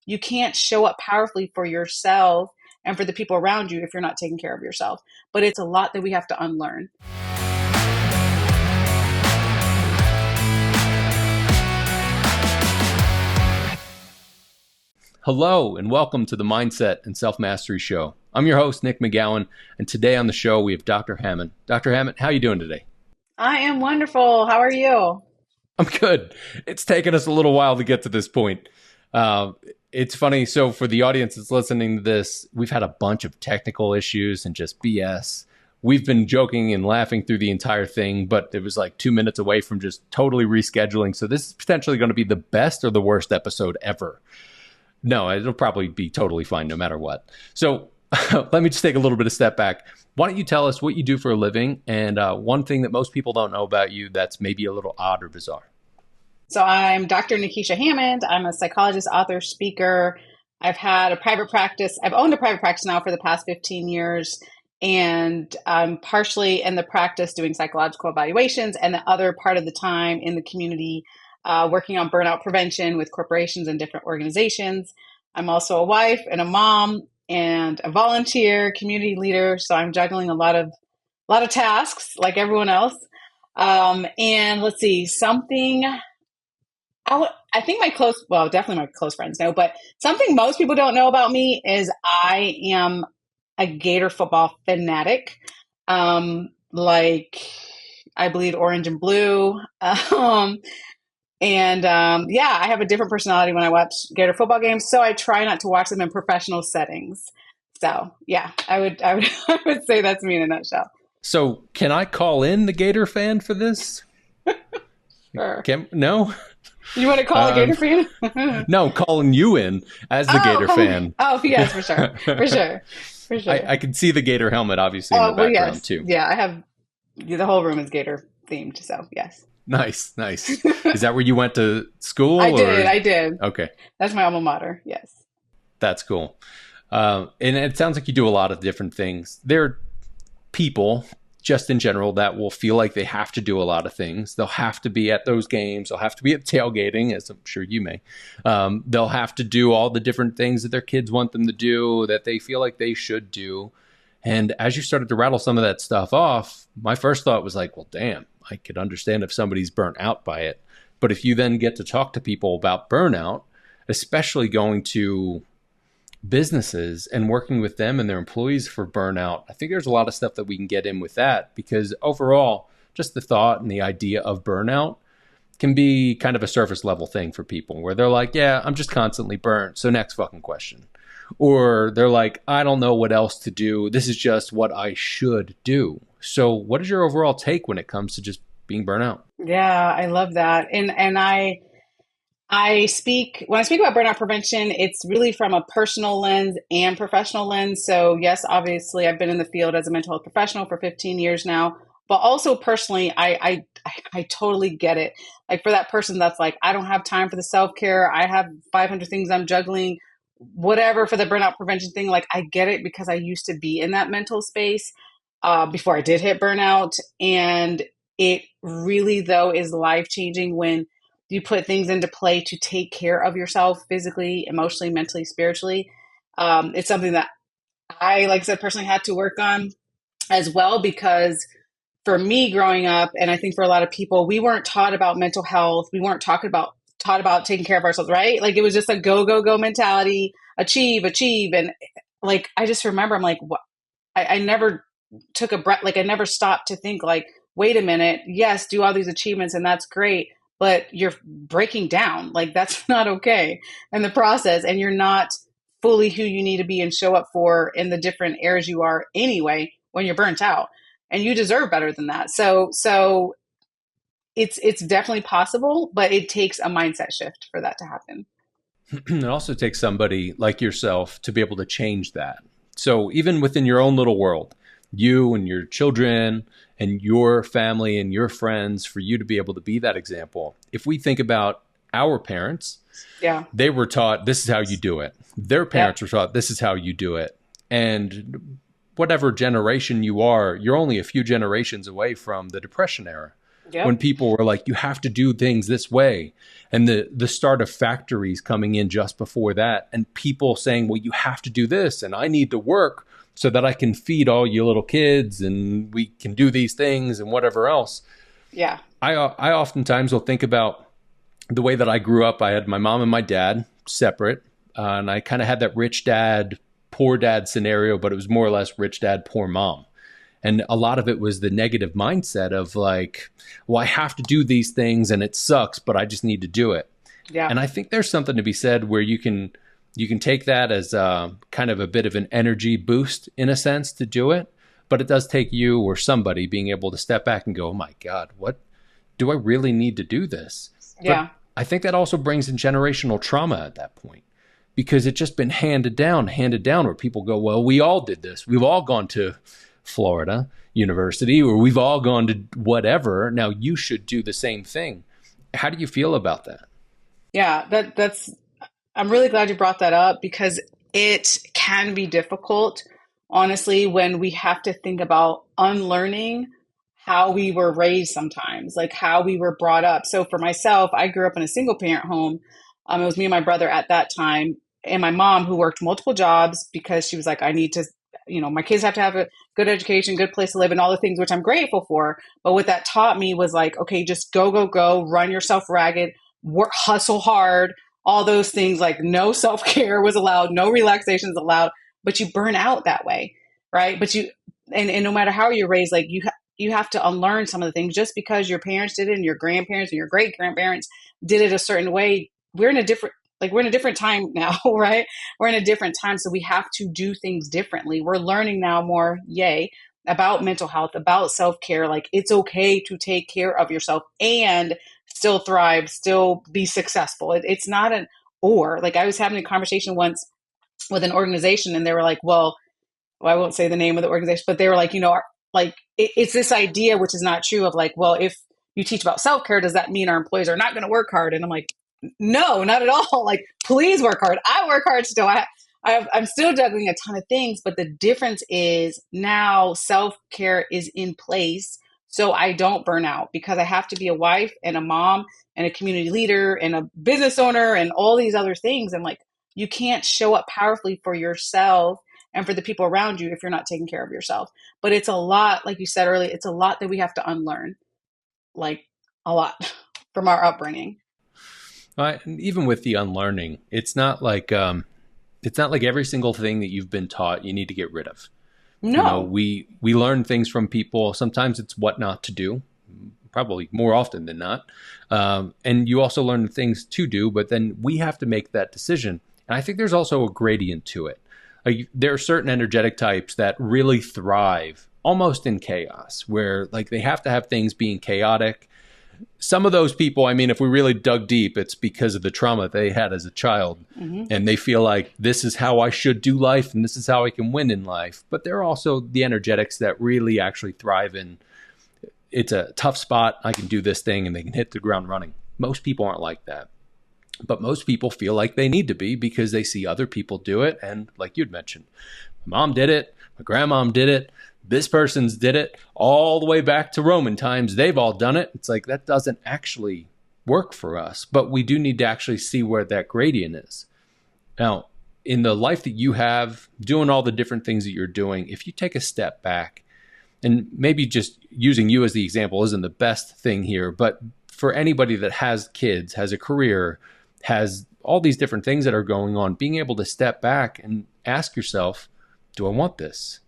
you can't show up powerfully for yourself and for the people around you if you're not taking care of yourself. But it's a lot that we have to unlearn. Hello, and welcome to the Mindset and Self-Mastery Show. I'm your host, Nick McGowan, and today on the show, we have Dr. Hammond. Dr. Hammond, how are you doing today? I am wonderful. How are you? I'm good. It's taken us a little while to get to this point. It's funny. So for the audience that's listening to this, we've had a bunch of technical issues and just BS. We've been joking and laughing through the entire thing, but it was like 2 minutes away from just totally rescheduling. So this is potentially going to be the best or the worst episode ever. No, it'll probably be totally fine no matter what. So let me just take a little bit of step back. Why don't you tell us what you do for a living and one thing that most people don't know about you that's maybe a little odd or bizarre? So I'm Dr. Nekeshia Hammond. I'm a psychologist, author, speaker. I've had a private practice. I've owned a private practice now for the past 15 years. And I'm partially in the practice doing psychological evaluations and the other part of the time in the community working on burnout prevention with corporations and different organizations. I'm also a wife and a mom and a volunteer, community leader. So I'm juggling a lot of tasks like everyone else. And let's see, something I think definitely my close friends know, but something most people don't know about me is I am a Gator football fanatic. Like I bleed orange and blue. I have a different personality when I watch Gator football games, so I try not to watch them in professional settings. So yeah, I would say that's me in a nutshell. So can I call in the Gator fan for this? Sure. No? You want to call a Gator fan? No, calling you in as the Gator fan. Oh, yes, for sure. For sure. I can see the Gator helmet obviously in the background too. Yeah, the whole room is Gator themed, so yes. Nice. Is that where you went to school? I did. Okay. That's my alma mater, yes. That's cool. And it sounds like you do a lot of different things. There are people, just in general, that will feel like they have to do a lot of things. They'll have to be at those games. They'll have to be at tailgating, as I'm sure you may. They'll have to do all the different things that their kids want them to do, that they feel like they should do. And as you started to rattle some of that stuff off, my first thought was like, well, damn, I could understand if somebody's burnt out by it. But if you then get to talk to people about burnout, especially going to businesses and working with them and their employees for burnout, I think there's a lot of stuff that we can get in with that, because overall, just the thought and the idea of burnout can be kind of a surface level thing for people where they're like, yeah, I'm just constantly burnt. So next fucking question. Or they're like, I don't know what else to do. This is just what I should do. So what is your overall take when it comes to just being burnout? Yeah, I love that. And when I speak about burnout prevention, it's really from a personal lens and professional lens. So yes, obviously I've been in the field as a mental health professional for 15 years now, but also personally, I totally get it. Like for that person that's like, I don't have time for the self-care. I have 500 things I'm juggling, whatever, for the burnout prevention thing. Like I get it, because I used to be in that mental space before I did hit burnout. And it really, though, is life-changing when you put things into play to take care of yourself physically, emotionally, mentally, spiritually. It's something that I, like I said, personally had to work on as well, because for me growing up, and I think for a lot of people, we weren't taught about mental health. We weren't taught about taking care of ourselves, right? Like it was just a go, go, go mentality, achieve. And like, I just remember, I'm like, what? I never took a breath. Like I never stopped to think like, wait a minute. Yes, do all these achievements and that's great, but you're breaking down. Like that's not okay in the process. And you're not fully who you need to be and show up for in the different areas you are anyway, when you're burnt out, and you deserve better than that. So it's definitely possible, but it takes a mindset shift for that to happen. It also takes somebody like yourself to be able to change that. So even within your own little world, you and your children and your family and your friends, for you to be able to be that example. If we think about our parents, they were taught this is how you do it. Their parents were taught this is how you do it. And whatever generation you are, you're only a few generations away from the Depression era. when Yep. people were like, you have to do things this way. And the start of factories coming in just before that, and people saying, well, you have to do this, and I need to work so that I can feed all you little kids and we can do these things and whatever else. Yeah. I oftentimes will think about the way that I grew up. I had my mom and my dad separate, and I kind of had that rich dad, poor dad scenario, but it was more or less rich dad, poor mom. And a lot of it was the negative mindset of like, well, I have to do these things and it sucks, but I just need to do it. Yeah. And I think there's something to be said where you can take that as kind of a bit of an energy boost in a sense to do it. But it does take you or somebody being able to step back and go, oh my God, what do I really need to do this? Yeah. But I think that also brings in generational trauma at that point, because it's just been handed down, where people go, well, we all did this. We've all gone to Florida University, or we've all gone to whatever. Now you should do the same thing. How do you feel about that? Yeah. I'm really glad you brought that up, because it can be difficult, honestly, when we have to think about unlearning how we were raised sometimes, like how we were brought up. So for myself, I grew up in a single parent home. It was me and my brother at that time, and my mom, who worked multiple jobs because she was like, I need to, my kids have to have a good education, good place to live, and all the things, which I'm grateful for. But what that taught me was like, okay, just go, go, go, run yourself ragged, work, hustle hard, all those things. Like no self-care was allowed, no relaxation is allowed, but you burn out that way. Right. But and no matter how you're raised, like you have to unlearn some of the things. Just because your parents did it and your grandparents and your great grandparents did it a certain way, we're in a different time now, right? We're in a different time. So we have to do things differently. We're learning now more, yay, about mental health, about self-care. Like it's okay to take care of yourself and still thrive, still be successful. It's not an or. Like I was having a conversation once with an organization, and they were like, well, I won't say the name of the organization, but they were like, like it's this idea, which is not true, of like, well, if you teach about self-care, does that mean our employees are not going to work hard? And I'm like, no, not at all. Like, please work hard. I work hard still. I'm still juggling a ton of things, but the difference is now self-care is in place. So I don't burn out, because I have to be a wife and a mom and a community leader and a business owner and all these other things. And like, you can't show up powerfully for yourself and for the people around you if you're not taking care of yourself. But it's a lot, like you said earlier, it's a lot that we have to unlearn, like a lot from our upbringing. Even with the unlearning, it's not like every single thing that you've been taught you need to get rid of. No. We learn things from people. Sometimes it's what not to do, probably more often than not. And you also learn the things to do, but then we have to make that decision. And I think there's also a gradient to it. Like, there are certain energetic types that really thrive almost in chaos, where like they have to have things being chaotic. Some of those people, I mean, if we really dug deep, it's because of the trauma they had as a child. Mm-hmm. And they feel like this is how I should do life and this is how I can win in life. But there are also the energetics that really actually thrive in, it's a tough spot, I can do this thing, and they can hit the ground running. Most people aren't like that. But most people feel like they need to be, because they see other people do it. And like you'd mentioned, my mom did it, my grandmom did it, this person's did it, all the way back to Roman times. They've all done it. It's like, that doesn't actually work for us. But we do need to actually see where that gradient is. Now, in the life that you have, doing all the different things that you're doing, if you take a step back, and maybe just using you as the example isn't the best thing here, but for anybody that has kids, has a career, has all these different things that are going on, being able to step back and ask yourself, do I want this?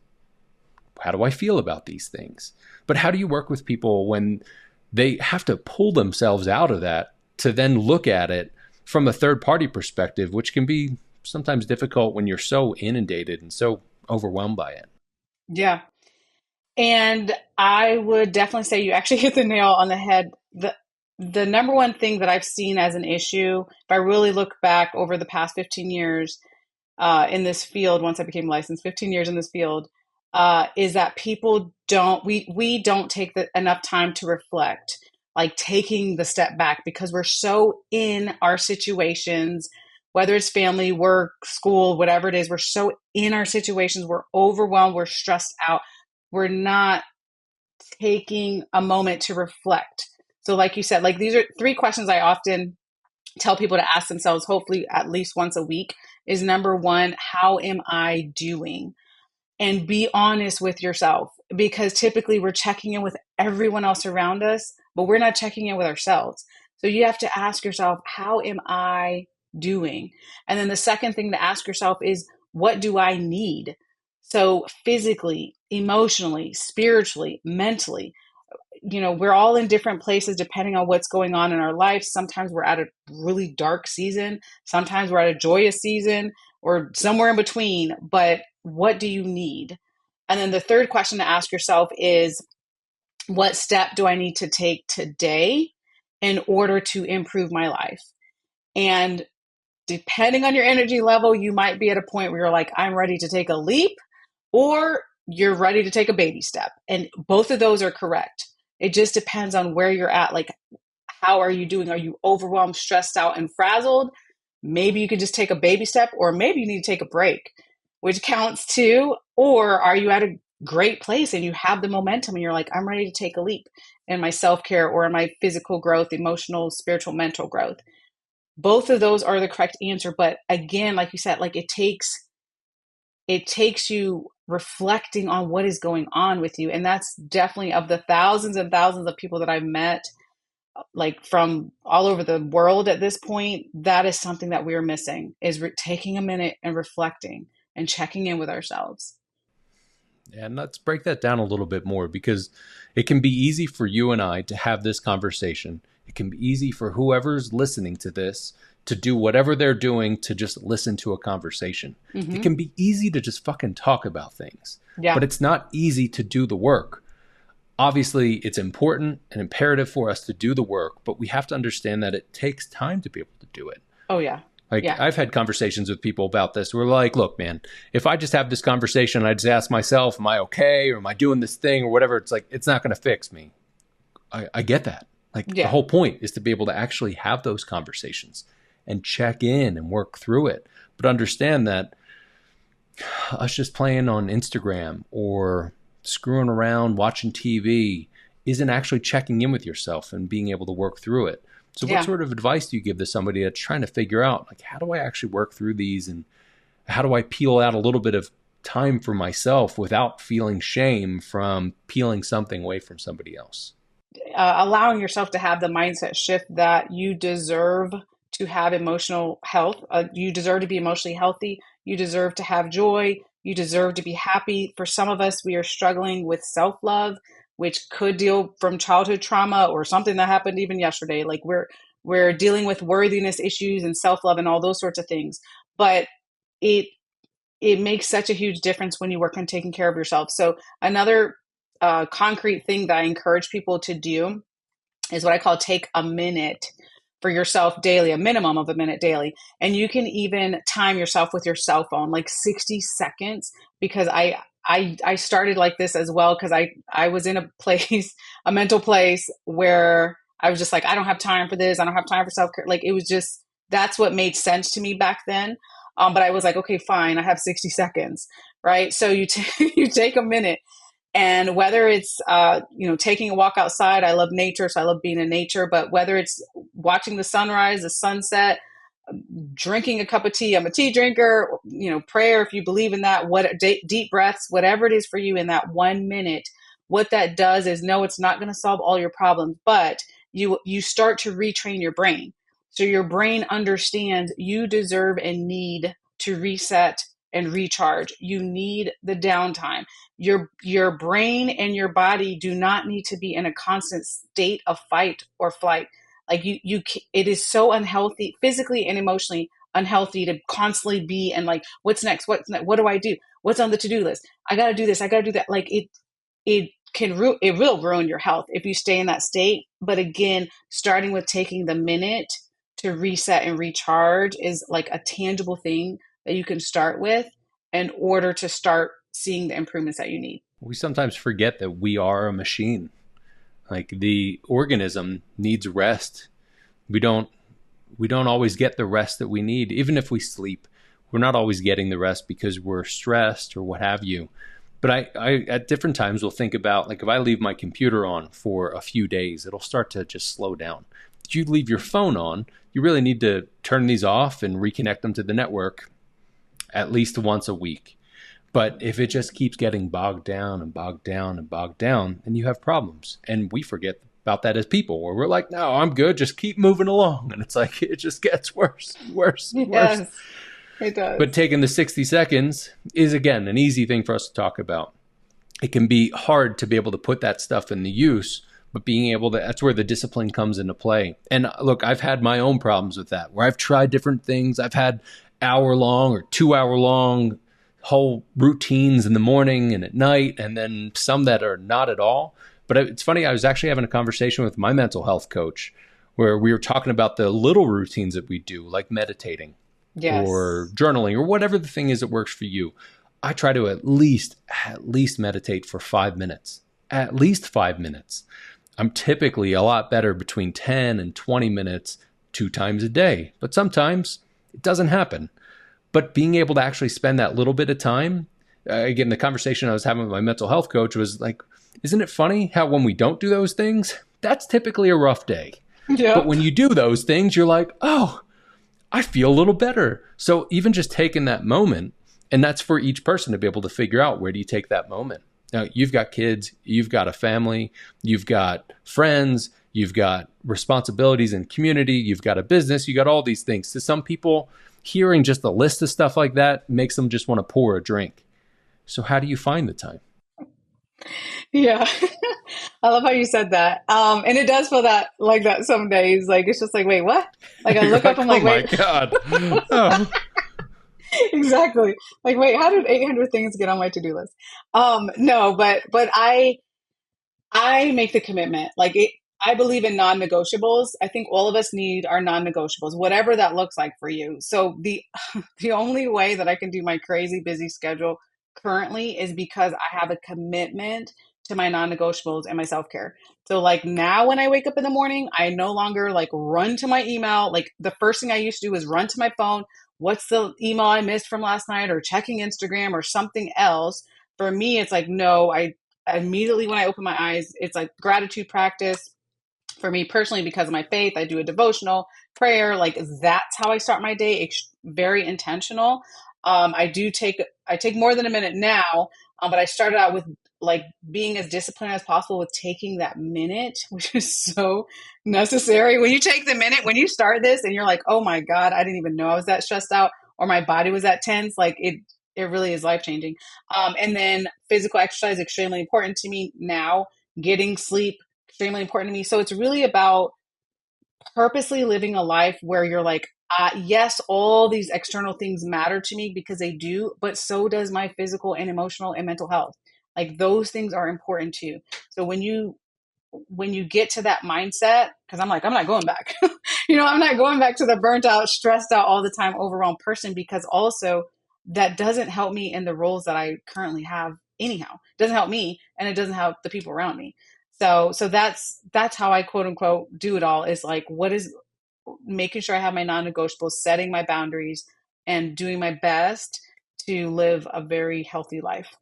How do I feel about these things? But how do you work with people when they have to pull themselves out of that to then look at it from a third party perspective, which can be sometimes difficult when you're so inundated and so overwhelmed by it? Yeah. And I would definitely say you actually hit the nail on the head. The number one thing that I've seen as an issue, if I really look back over the past 15 years in this field, once I became licensed, 15 years in this field, is that people we don't take enough time to reflect, like taking the step back, because we're so in our situations, whether it's family, work, school, whatever it is, we're so in our situations, we're overwhelmed, we're stressed out. We're not taking a moment to reflect. So like you said, like these are three questions I often tell people to ask themselves, hopefully at least once a week, is number one, how am I doing? And be honest with yourself, because typically we're checking in with everyone else around us, but we're not checking in with ourselves. So you have to ask yourself, how am I doing? And then the second thing to ask yourself is, what do I need? So physically, emotionally, spiritually, mentally, we're all in different places depending on what's going on in our life. Sometimes we're at a really dark season. Sometimes we're at a joyous season, or somewhere in between. But what do you need? And then the third question to ask yourself is, what step do I need to take today in order to improve my life? And depending on your energy level, you might be at a point where you're like, I'm ready to take a leap, or you're ready to take a baby step. And both of those are correct. It just depends on where you're at. Like, how are you doing? Are you overwhelmed, stressed out, and frazzled? Maybe you could just take a baby step, or maybe you need to take a break, which counts too. Or are you at a great place and you have the momentum and you're like, I'm ready to take a leap in my self-care or in my physical growth, emotional, spiritual, mental growth? Both of those are the correct answer. But again, like you said, like it takes you reflecting on what is going on with you. And that's definitely, of the thousands and thousands of people that I've met, like from all over the world at this point, that is something that we're missing, is taking a minute and reflecting and checking in with ourselves. And let's break that down a little bit more, because it can be easy for you and I to have this conversation. It can be easy for whoever's listening to this to do whatever they're doing, to just listen to a conversation. Mm-hmm. It can be easy to just fucking talk about things, but it's not easy to do the work. Obviously, it's important and imperative for us to do the work, but we have to understand that it takes time to be able to do it. Oh, yeah. I've had conversations with people about this. We're like, look, man, if I just have this conversation, I just ask myself, am I okay? Or am I doing this thing or whatever? It's like, it's not going to fix me. I get that. The whole point is to be able to actually have those conversations and check in and work through it. But understand that us just playing on Instagram or screwing around watching TV isn't actually checking in with yourself and being able to work through it. So what sort of advice do you give to somebody that's trying to figure out, like, how do I actually work through these, and how do I peel out a little bit of time for myself without feeling shame from peeling something away from somebody else? Allowing yourself to have the mindset shift that you deserve to have emotional health. You deserve to be emotionally healthy. You deserve to have joy. You deserve to be happy. For some of us, we are struggling with self-love, which could deal from childhood trauma or something that happened even yesterday. Like we're dealing with worthiness issues and self-love and all those sorts of things. But it makes such a huge difference when you work on taking care of yourself. So another concrete thing that I encourage people to do is what I call take a minute for yourself daily, a minimum of a minute daily. And you can even time yourself with your cell phone, like 60 seconds, because I started like this as well, because I was in a place, a mental place where I was just like, I don't have time for this. I don't have time for self-care. Like, it was just, that's what made sense to me back then. But I was like, okay, fine. I have 60 seconds, right? So you take a minute. And whether it's, taking a walk outside, I love nature, so I love being in nature, but whether it's watching the sunrise, the sunset, drinking a cup of tea, I'm a tea drinker, prayer, if you believe in that, deep breaths, whatever it is for you in that 1 minute, what that does is, no, it's not going to solve all your problems, but you start to retrain your brain. So your brain understands you deserve and need to reset and recharge. You need the downtime. Your brain and your body do not need to be in a constant state of fight or flight. Like it is so unhealthy, physically and emotionally unhealthy, to constantly be and like, what's next? What's next? What do I do? What's on the to-do list? I got to do this. I got to do that. Like it will ruin your health if you stay in that state. But again, starting with taking the minute to reset and recharge is like a tangible thing that you can start with in order to start seeing the improvements that you need. We sometimes forget that we are a machine. Like, the organism needs rest. We don't always get the rest that we need. Even if we sleep, we're not always getting the rest because we're stressed or what have you. But I at different times will think about, like, if I leave my computer on for a few days, it'll start to just slow down. If you leave your phone on, you really need to turn these off and reconnect them to the network at least once a week. But if it just keeps getting bogged down and bogged down and bogged down, then you have problems. And we forget about that as people, where we're like, no, I'm good, just keep moving along. And it's like, it just gets worse, worse, Yes, worse. it does. But taking the 60 seconds is, again, an easy thing for us to talk about. It can be hard to be able to put that stuff into use, but being able to, that's where the discipline comes into play. And look, I've had my own problems with that, where I've tried different things. I've had hour-long or 2-hour-long whole routines in the morning and at night, and then some that are not at all. But it's funny, I was actually having a conversation with my mental health coach where we were talking about the little routines that we do, like meditating. Yes. Or journaling, or whatever the thing is that works for you. I try to at least meditate for 5 minutes, at least 5 minutes. I'm typically a lot better between 10 and 20 minutes 2 times a day, but sometimes it doesn't happen. But being able to actually spend that little bit of time, again, the conversation I was having with my mental health coach was like, isn't it funny how when we don't do those things, that's typically a rough day. Yep. But when you do those things, you're like, oh, I feel a little better. So even just taking that moment, and that's for each person to be able to figure out, where do you take that moment? Now, you've got kids, you've got a family, you've got friends, you've got responsibilities and community, you've got a business, you got all these things. To some people, hearing just a list of stuff like that makes them just want to pour a drink. So how do you find the time? Yeah. I love how you said that. And it does feel that like that some days. Like, it's just like, wait, what? Like, I look up, I'm like, wait. Oh my God. Oh. Exactly. Like, wait, how did 800 things get on my to-do list? No, but I make the commitment. Like, I believe in non-negotiables. I think all of us need our non-negotiables, whatever that looks like for you. So the only way that I can do my crazy busy schedule currently is because I have a commitment to my non-negotiables and my self-care. So like now when I wake up in the morning, I no longer like run to my email. Like the first thing I used to do is run to my phone. What's the email I missed from last night, or checking Instagram or something else? For me, it's like, no, I immediately when I open my eyes, it's like gratitude practice. For me personally, because of my faith, I do a devotional prayer. Like that's how I start my day. It's very intentional. I take more than a minute now, but I started out with like being as disciplined as possible with taking that minute, which is so necessary. When you take the minute, when you start this and you're like, oh my God, I didn't even know I was that stressed out, or my body was that tense. Like it really is life-changing. And then physical exercise, extremely important to me now. Getting sleep, extremely important to me. So it's really about purposely living a life where you're like, yes, all these external things matter to me because they do, but so does my physical and emotional and mental health. Like those things are important too. So when you get to that mindset, because I'm like, I'm not going back. I'm not going back to the burnt out, stressed out all the time, overwhelmed person, because also that doesn't help me in the roles that I currently have anyhow. It doesn't help me, and it doesn't help the people around me. So that's how I quote unquote do it all, is like, what is making sure I have my non-negotiables, setting my boundaries, and doing my best to live a very healthy life.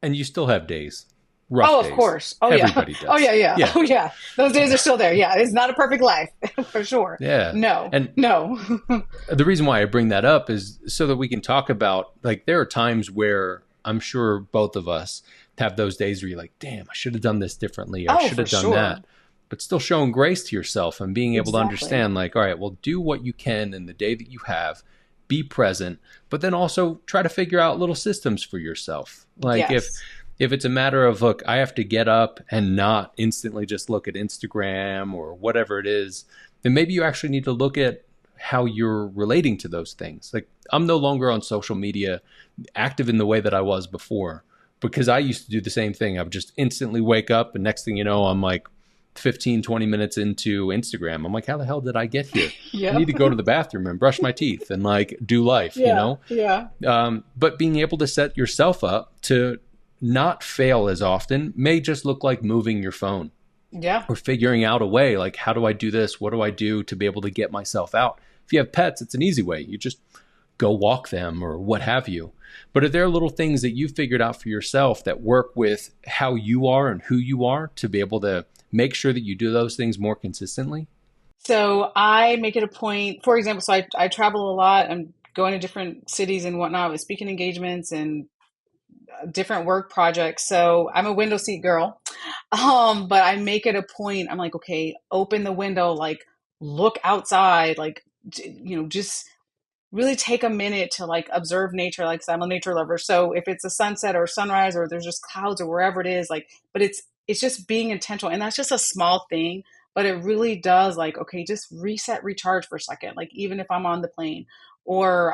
And you still have days. Rough days. Of course. Oh, everybody yeah. does. Oh, yeah. Oh, yeah. Those days are still there. Yeah. It's not a perfect life for sure. Yeah. No. The reason why I bring that up is so that we can talk about, like, there are times where I'm sure both of us have those days where you're like, damn, I should have done this differently. I should have done that. But still showing grace to yourself and being able to understand, like, all right, well, do what you can in the day that you have. Be present, but then also try to figure out little systems for yourself. Like if it's a matter of, look, I have to get up and not instantly just look at Instagram or whatever it is, then maybe you actually need to look at how you're relating to those things. Like I'm no longer on social media active in the way that I was before, because I used to do the same thing. I would just instantly wake up and next thing you know, I'm like 15, 20 minutes into Instagram. I'm like, how the hell did I get here? I need to go to the bathroom and brush my teeth and like do life, you know? Yeah. But being able to set yourself up to not fail as often may just look like moving your phone. Yeah. Or figuring out a way, like, how do I do this? What do I do to be able to get myself out? If you have pets, it's an easy way. You just go walk them or what have you. But are there little things that you figured out for yourself that work with how you are and who you are to be able to make sure that you do those things more consistently? So I make it a point, for example, so I travel a lot. I'm going to different cities and whatnot with speaking engagements and different work projects. So I'm a window seat girl. But I make it a point. I'm like, okay, open the window, like look outside, like, just really take a minute to like observe nature. Like, 'cause I'm a nature lover. So if it's a sunset or sunrise or there's just clouds or wherever it is, like, but it's just being intentional. And that's just a small thing, but it really does like, okay, just reset, recharge for a second. Like even if I'm on the plane or,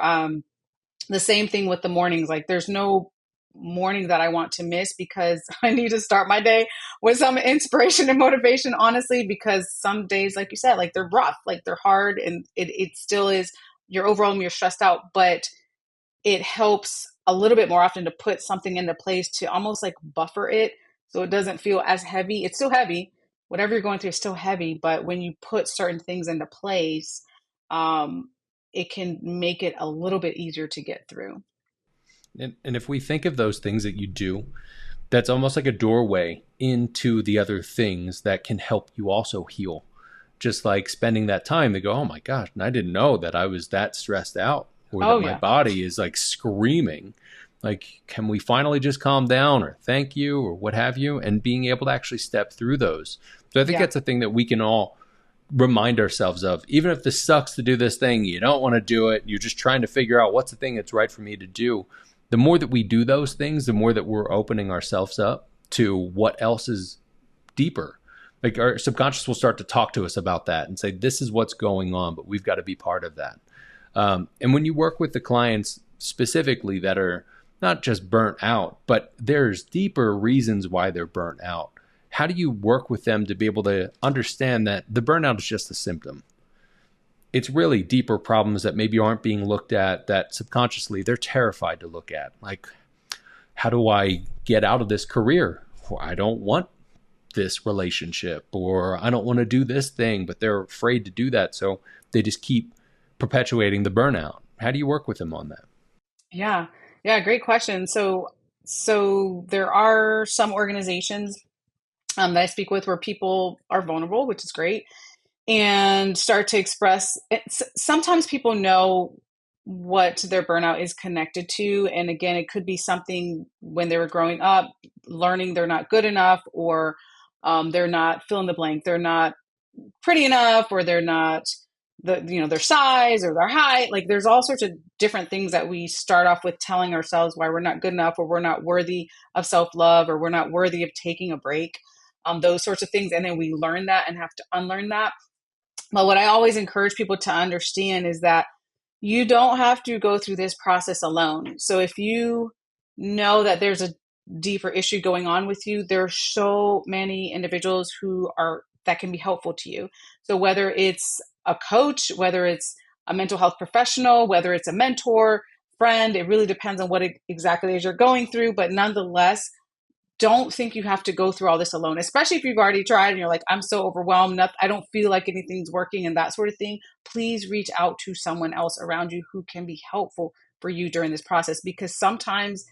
the same thing with the mornings. Like there's no morning that I want to miss because I need to start my day with some inspiration and motivation, honestly, because some days, like you said, like they're rough, like they're hard and it still is, you're overwhelmed, you're stressed out, but it helps a little bit more often to put something into place to almost like buffer it so it doesn't feel as heavy. It's still heavy. Whatever you're going through is still heavy, but when you put certain things into place, um, it can make it a little bit easier to get through. And if we think of those things that you do, that's almost like a doorway into the other things that can help you also heal. Just like spending that time to go, oh my gosh, and I didn't know that I was that stressed out or that Oh, my yeah. body is like screaming. Like, can we finally just calm down or thank you or what have you? And being able to actually step through those. So I think Yeah. that's a thing that we can all remind ourselves of. Even if this sucks to do this thing, you don't want to do it. You're just trying to figure out what's the thing that's right for me to do. The more that we do those things, the more that we're opening ourselves up to what else is deeper. Like our subconscious will start to talk to us about that and say, this is what's going on, but we've got to be part of that. And when you work with the clients specifically that are not just burnt out, but there's deeper reasons why they're burnt out, how do you work with them to be able to understand that the burnout is just a symptom? It's really deeper problems that maybe aren't being looked at that subconsciously they're terrified to look at. Like, how do I get out of this career? Or I don't want this relationship, or I don't want to do this thing, but they're afraid to do that. So they just keep perpetuating the burnout. How do you work with them on that? Yeah. Yeah. Great question. So there are some organizations that I speak with where people are vulnerable, which is great, and start to express. Sometimes people know what their burnout is connected to. And again, it could be something when they were growing up, learning they're not good enough, or they're not fill in the blank. They're not pretty enough, or they're not their size or their height. Like there's all sorts of different things that we start off with telling ourselves why we're not good enough, or we're not worthy of self-love, or we're not worthy of taking a break, those sorts of things. And then we learn that and have to unlearn that. But what I always encourage people to understand is that you don't have to go through this process alone. So if you know that there's a deeper issue going on with you, there are so many individuals who are that can be helpful to you. So whether it's a coach, whether it's a mental health professional, whether it's a mentor, friend, it really depends on what exactly it is you're going through. But nonetheless, don't think you have to go through all this alone, especially if you've already tried and you're like, I'm so overwhelmed, I don't feel like anything's working and that sort of thing. Please reach out to someone else around you who can be helpful for you during this process. Because sometimes,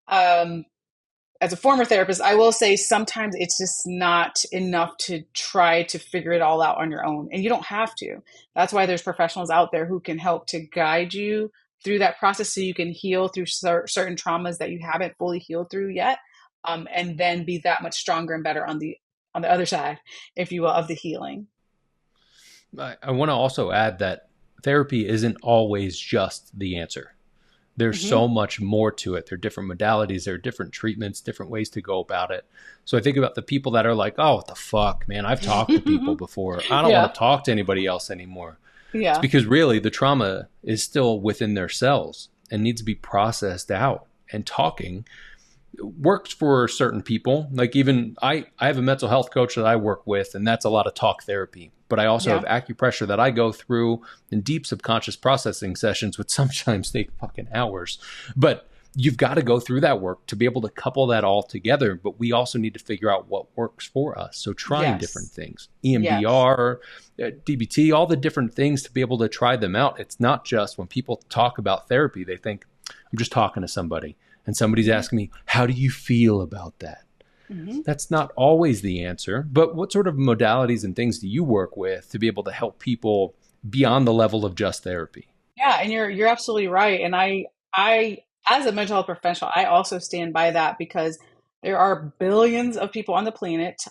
as a former therapist, I will say sometimes it's just not enough to try to figure it all out on your own. And you don't have to. That's why there's professionals out there who can help to guide you through that process so you can heal through certain traumas that you haven't fully healed through yet. And then be that much stronger and better on the other side, if you will, of the healing. I want to also add that therapy isn't always just the answer. There's Mm-hmm. so much more to it. There are different modalities, there are different treatments, different ways to go about it. So I think about the people that are like, oh, what the fuck, man, I've talked to people before. I don't want Yeah. to talk to anybody else anymore. It's Yeah. because really the trauma is still within their cells and needs to be processed out. And talking works for certain people. Like even I have a mental health coach that I work with, and that's a lot of talk therapy. But I also Yeah. have acupressure that I go through in deep subconscious processing sessions, which sometimes take fucking hours. But you've got to go through that work to be able to couple that all together. But we also need to figure out what works for us. So trying different Yes. things, Yes. EMDR, DBT, all the different things to be able to try them out. It's not just when people talk about therapy, they think I'm just talking to somebody and somebody's Mm-hmm. asking me, how do you feel about that? Mm-hmm. That's not always the answer, but what sort of modalities and things do you work with to be able to help people beyond the level of just therapy? Yeah, and you're absolutely right. And I as a mental health professional, I also stand by that because there are billions of people on the planet,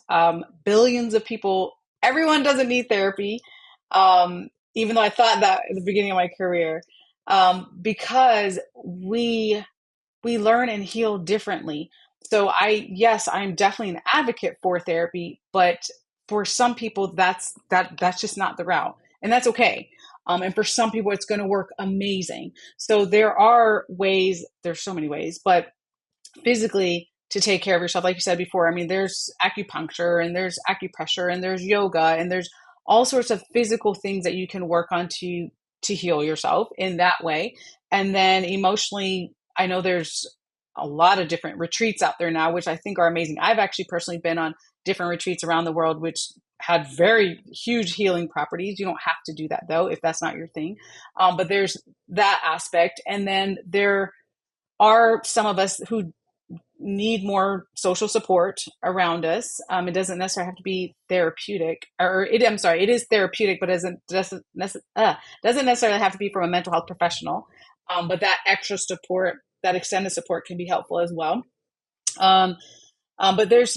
billions of people. Everyone doesn't need therapy, even though I thought that at the beginning of my career, because we learn and heal differently. So yes, I'm definitely an advocate for therapy, but for some people that's just not the route. And that's okay. And for some people it's going to work amazing. So there are ways, there's so many ways, but physically to take care of yourself, like you said before, I mean, there's acupuncture and there's acupressure and there's yoga and there's all sorts of physical things that you can work on to heal yourself in that way. And then emotionally, I know there's a lot of different retreats out there now, which I think are amazing. I've actually personally been on different retreats around the world, which had very huge healing properties. You don't have to do that though, if that's not your thing. But there's that aspect. And then there are some of us who need more social support around us. It doesn't necessarily have to be therapeutic, or I'm sorry, it is therapeutic, but doesn't necessarily have to be from a mental health professional. But that extra support, that extended support, can be helpful as well. Um, but there's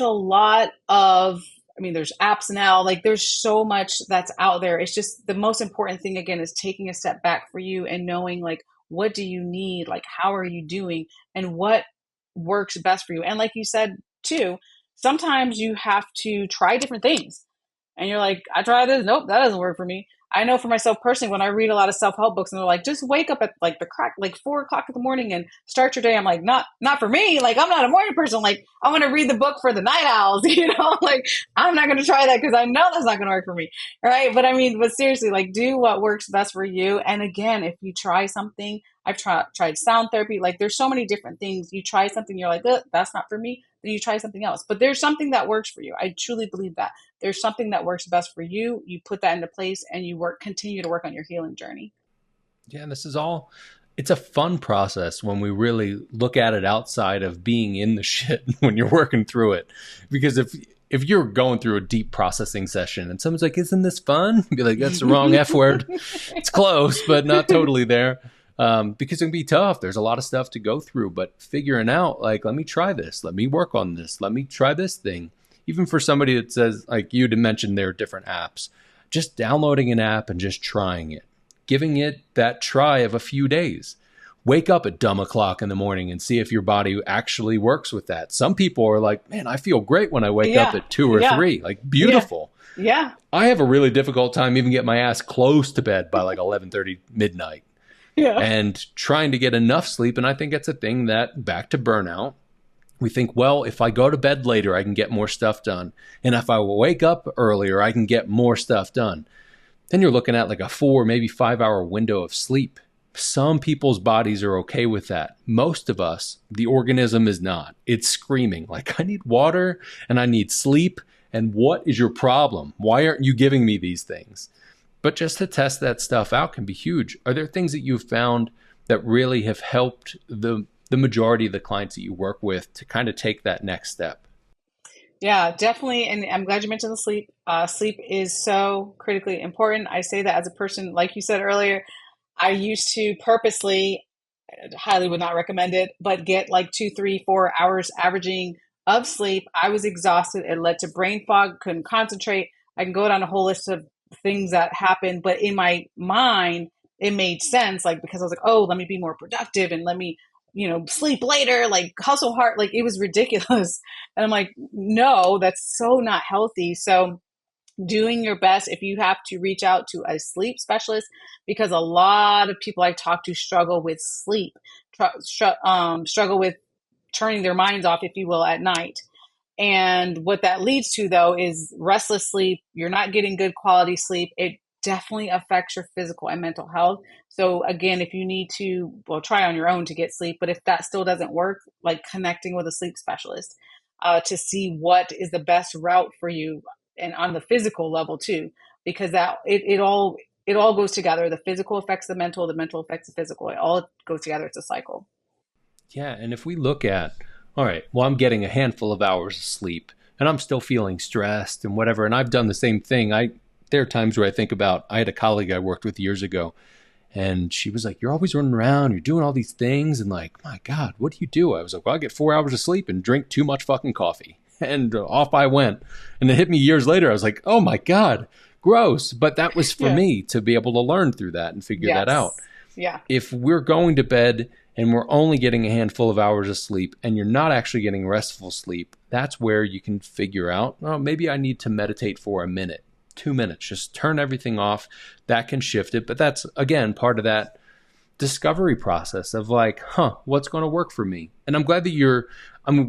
a lot of, I mean, there's apps now, like there's so much that's out there. It's just the most important thing again is taking a step back for you and knowing like, what do you need? Like, how are you doing and what works best for you? And like you said too, sometimes you have to try different things and you're like, I tried this. Nope, that doesn't work for me. I know for myself personally, when I read a lot of self-help books and they're like, just wake up at like the crack, like 4 o'clock in the morning and start your day. I'm like, not for me. Like, I'm not a morning person. Like, I want to read the book for the night owls, like I'm not going to try that because I know that's not going to work for me. Right. But I mean, but seriously, like do what works best for you. And again, if you try something, I've tried sound therapy. Like there's so many different things. You try something, you're like, that's not for me. Then you try something else. But there's something that works for you. I truly believe that there's something that works best for you. You put that into place and you continue to work on your healing journey. Yeah, and this is all, it's a fun process when we really look at it outside of being in the shit when you're working through it. Because if you're going through a deep processing session and someone's like, isn't this fun? Be like, that's the wrong F word. It's close, but not totally there. Because it can be tough. There's a lot of stuff to go through, but figuring out like, let me try this. Let me work on this. Let me try this thing. Even for somebody that says, like you had mentioned, there are different apps, just downloading an app and just trying it, giving it that try of a few days. Wake up at dumb o'clock in the morning and see if your body actually works with that. Some people are like, man, I feel great when I wake up at 2 or 3, like beautiful. Yeah. I have a really difficult time even getting my ass close to bed by like 11:30 midnight. Yeah. And trying to get enough sleep. And I think it's a thing that, back to burnout, we think, well, if I go to bed later, I can get more stuff done. And if I wake up earlier, I can get more stuff done. Then you're looking at like a 4, maybe 5 hour window of sleep. Some people's bodies are okay with that. Most of us, the organism is not. It's screaming like, I need water and I need sleep. And what is your problem? Why aren't you giving me these things? But just to test that stuff out can be huge. Are there things that you've found that really have helped the majority of the clients that you work with to kind of take that next step? Yeah, definitely. And I'm glad you mentioned the sleep. Sleep is so critically important. I say that as a person, like you said earlier, I used to purposely, highly would not recommend it, but get like 2, 3, 4 hours averaging of sleep. I was exhausted. It led to brain fog, couldn't concentrate. I can go down a whole list of things that happened, but in my mind, it made sense. Like, because I was like, oh, let me be more productive and let me, sleep later, like hustle hard. Like it was ridiculous. And I'm like, no, that's so not healthy. So doing your best, if you have to reach out to a sleep specialist, because a lot of people I talk to struggle with sleep, struggle with turning their minds off, if you will, at night. And what that leads to, though, is restless sleep. You're not getting good quality sleep. It definitely affects your physical and mental health. So again, if you need to, well, try on your own to get sleep, but if that still doesn't work, like connecting with a sleep specialist to see what is the best route for you, and on the physical level too, because that it all goes together. The physical affects the mental affects the physical. It all goes together. It's a cycle. Yeah. And if we look at, all right, well, I'm getting a handful of hours of sleep and I'm still feeling stressed and whatever. And I've done the same thing. There are times where I think about, I had a colleague I worked with years ago, and she was like, you're always running around, you're doing all these things. And like, my God, what do you do? I was like, well, I get 4 hours of sleep and drink too much fucking coffee. And off I went. And it hit me years later. I was like, oh my God, gross. But that was for me to be able to learn through that and figure that out. Yeah. If we're going to bed and we're only getting a handful of hours of sleep and you're not actually getting restful sleep, that's where you can figure out, oh, maybe I need to meditate for a minute, 2 minutes, just turn everything off. That can shift it. But that's, again, part of that discovery process of like, what's going to work for me? And I'm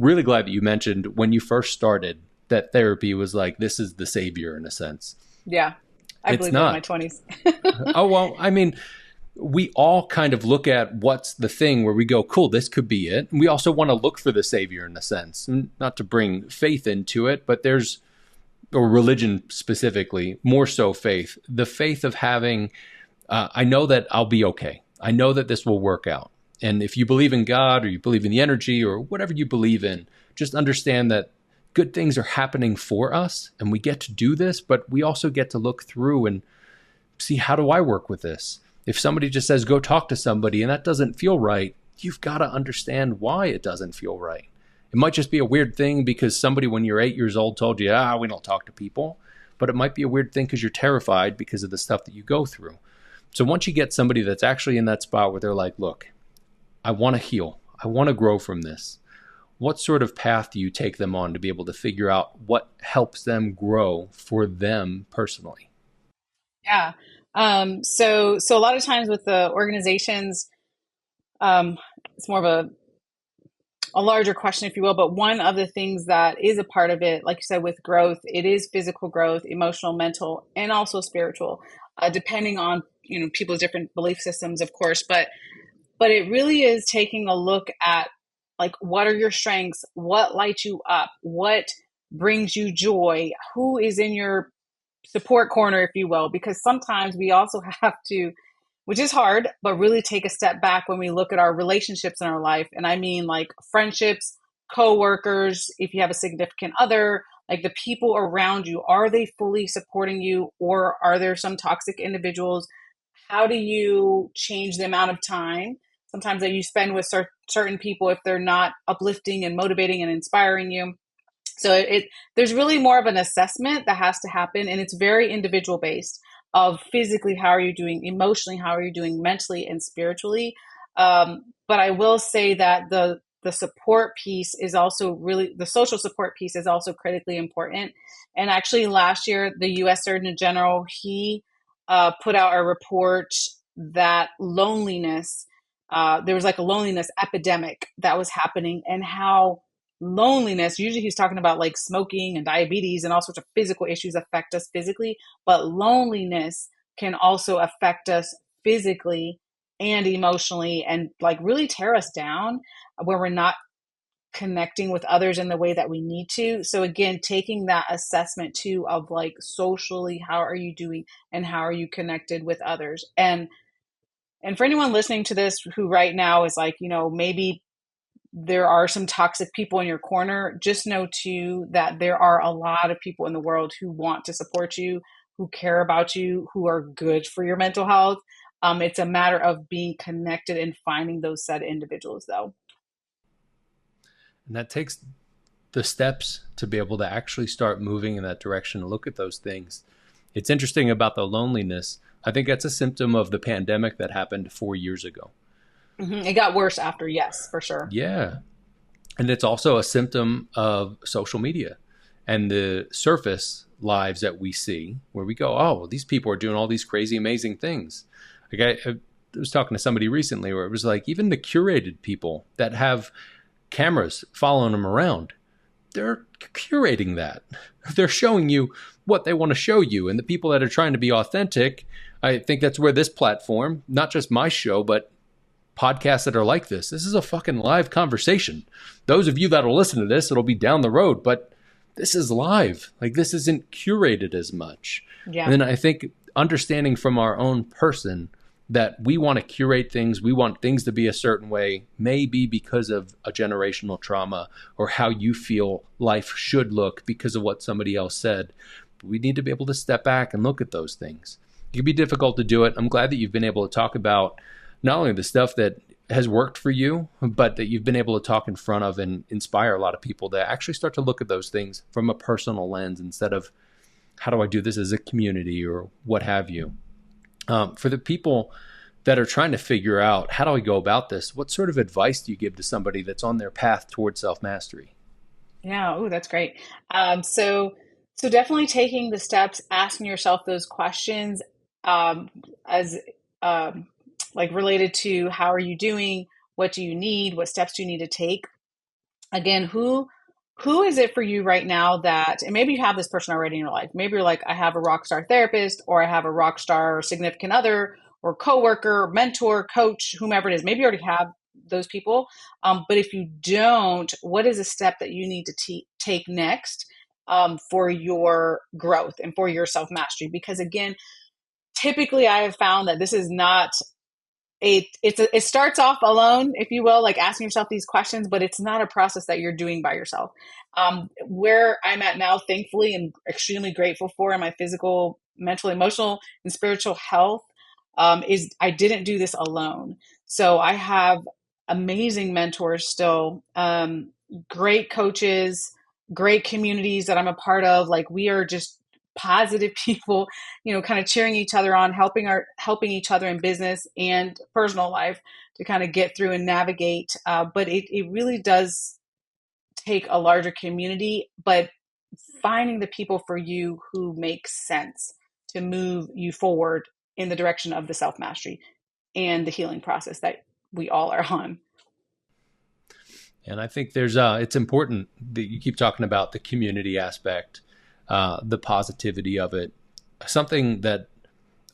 really glad that you mentioned when you first started that therapy was like, this is the savior in a sense. Yeah. I believe it in my 20s. Oh, well, I mean, we all kind of look at what's the thing where we go, cool, this could be it. And we also want to look for the savior in a sense, and not to bring faith into it, but there's, or religion specifically, more so faith, the faith of having, I know that I'll be okay. I know that this will work out. And if you believe in God or you believe in the energy or whatever you believe in, just understand that good things are happening for us and we get to do this, but we also get to look through and see, how do I work with this? If somebody just says, go talk to somebody and that doesn't feel right, you've got to understand why it doesn't feel right. It might just be a weird thing because somebody when you're 8 years old told you, we don't talk to people. But it might be a weird thing because you're terrified because of the stuff that you go through. So once you get somebody that's actually in that spot where they're like, look, I want to heal. I want to grow from this. What sort of path do you take them on to be able to figure out what helps them grow for them personally? Yeah. So a lot of times with the organizations, it's more of a larger question, if you will, but one of the things that is a part of it, like you said, with growth, it is physical growth, emotional, mental, and also spiritual, depending on, people's different belief systems, of course, but it really is taking a look at, like, what are your strengths? What lights you up? What brings you joy? Who is in your support corner, if you will? Because sometimes we also have to, which is hard, but really take a step back when we look at our relationships in our life. And I mean, like, friendships, coworkers, if you have a significant other, like the people around you, are they fully supporting you, or are there some toxic individuals? How do you change the amount of time sometimes that you spend with certain people if they're not uplifting and motivating and inspiring you? So there's really more of an assessment that has to happen, and it's very individual based of physically, how are you doing, emotionally, how are you doing, mentally and spiritually. But I will say that the support piece is also really, the social support piece is also critically important. And actually last year, the U.S. Surgeon General, he put out a report that loneliness, there was like a loneliness epidemic that was happening, and how loneliness, usually he's talking about like smoking and diabetes and all sorts of physical issues affect us physically, but loneliness can also affect us physically and emotionally, and like really tear us down where we're not connecting with others in the way that we need to. So again, taking that assessment too of like socially, how are you doing and how are you connected with others? And for anyone listening to this who right now is like, maybe there are some toxic people in your corner, just know too that there are a lot of people in the world who want to support you, who care about you, who are good for your mental health. It's a matter of being connected and finding those said individuals, though. And that takes the steps to be able to actually start moving in that direction and look at those things. It's interesting about the loneliness. I think that's a symptom of the pandemic that happened 4 years ago. Mm-hmm. It got worse after, yes, for sure. Yeah. And it's also a symptom of social media and the surface lives that we see where we go, oh, well, these people are doing all these crazy, amazing things. Like I was talking to somebody recently where it was like, even the curated people that have cameras following them around, they're curating that. They're showing you what they want to show you. And the people that are trying to be authentic, I think that's where this platform, not just my show, but podcasts that are like this is a fucking live conversation. Those of you that'll listen to this, it'll be down the road, but this is live. Like, this isn't curated as much. Yeah. And then I think understanding from our own person that we want to curate things, we want things to be a certain way, maybe because of a generational trauma or how you feel life should look because of what somebody else said. But we need to be able to step back and look at those things. It can be difficult to do it. I'm glad that you've been able to talk about not only the stuff that has worked for you, but that you've been able to talk in front of and inspire a lot of people to actually start to look at those things from a personal lens instead of how do I do this as a community or what have you. For the people that are trying to figure out how do I go about this, what sort of advice do you give to somebody that's on their path towards self-mastery? Yeah, oh, that's great. So definitely taking the steps, asking yourself those questions, as like related to how are you doing, what do you need, what steps do you need to take. Again, who is it for you right now that, and maybe you have this person already in your life. Maybe you're like, I have a rock star therapist, or I have a rock star significant other, or coworker, mentor, coach, whomever it is. Maybe you already have those people. But if you don't, what is a step that you need to take next for your growth and for your self-mastery? Because again, typically I have found that this is not it starts off alone, if you will, like asking yourself these questions, but it's not a process that you're doing by yourself. Where I'm at now, thankfully, and extremely grateful for in my physical, mental, emotional, and spiritual health, is I didn't do this alone. So I have amazing mentors still, great coaches, great communities that I'm a part of. Like, we are just positive people, kind of cheering each other on, helping each other in business and personal life to kind of get through and navigate. But it really does take a larger community, but finding the people for you who make sense to move you forward in the direction of the self-mastery and the healing process that we all are on. And I think it's important that you keep talking about the community aspect, the positivity of it, something that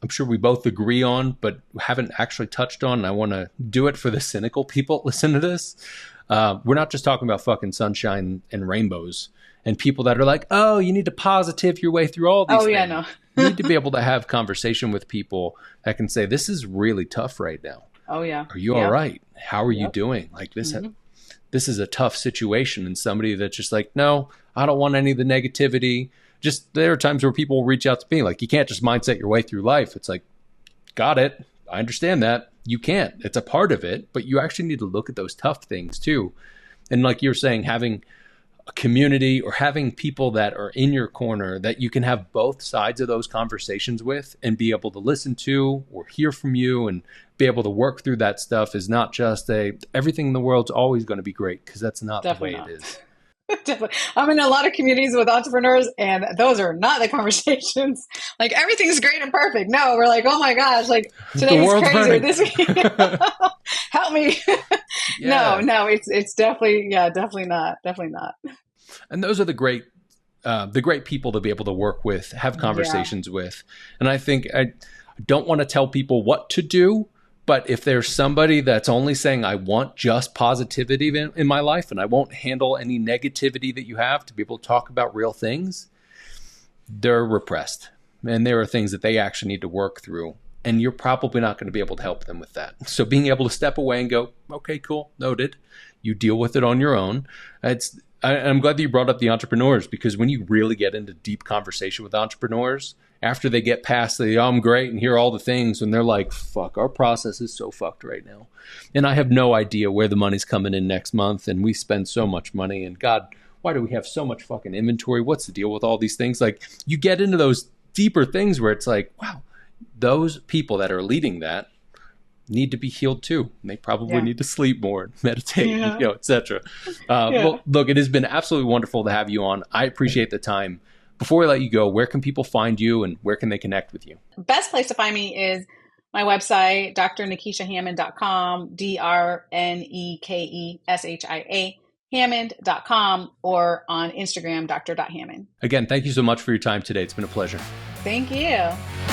I'm sure we both agree on, but haven't actually touched on. And I want to do it for the cynical people. Listen to this. We're not just talking about fucking sunshine and rainbows and people that are like, oh, you need to positive your way through all these things. Yeah, no. You need to be able to have conversation with people that can say, this is really tough right now. Oh, yeah. Are you all right? How are you doing? Like this, this is a tough situation. And somebody that's just like, no, I don't want any of the negativity. Just there are times where people will reach out to me like, you can't just mindset your way through life. It's like, got it. I understand that. You can't. It's a part of it, but you actually need to look at those tough things too. And like you're saying, having a community or having people that are in your corner that you can have both sides of those conversations with and be able to listen to or hear from you and be able to work through that stuff is not just everything in the world's always going to be great, because that's not Definitely the way it is. Definitely. I'm in a lot of communities with entrepreneurs, and those are not the conversations. Like, everything's great and perfect. No, we're like, oh my gosh, like today's crazy. This week, help me. Yeah. No, it's definitely, definitely not. And those are the great people to be able to work with, have conversations with. And I think I don't want to tell people what to do. But if there's somebody that's only saying, I want just positivity in my life and I won't handle any negativity that you have, to be able to talk about real things, they're repressed. And there are things that they actually need to work through. And you're probably not going to be able to help them with that. So being able to step away and go, okay, cool, noted. You deal with it on your own. I'm glad that you brought up the entrepreneurs, because when you really get into deep conversation with entrepreneurs, after they get past I'm great and hear all the things, and they're like, fuck, our process is so fucked right now. And I have no idea where the money's coming in next month. And we spend so much money, and God, why do we have so much fucking inventory? What's the deal with all these things? Like, you get into those deeper things where it's like, wow, those people that are leading that need to be healed too. And they probably need to sleep more, meditate, etc. Well, look, it has been absolutely wonderful to have you on. I appreciate the time. Before we let you go, where can people find you and where can they connect with you? Best place to find me is my website, drnekeshiahammond.com, DRNEKESHIA Hammond.com or on Instagram, Dr. Hammond. Again, thank you so much for your time today. It's been a pleasure. Thank you.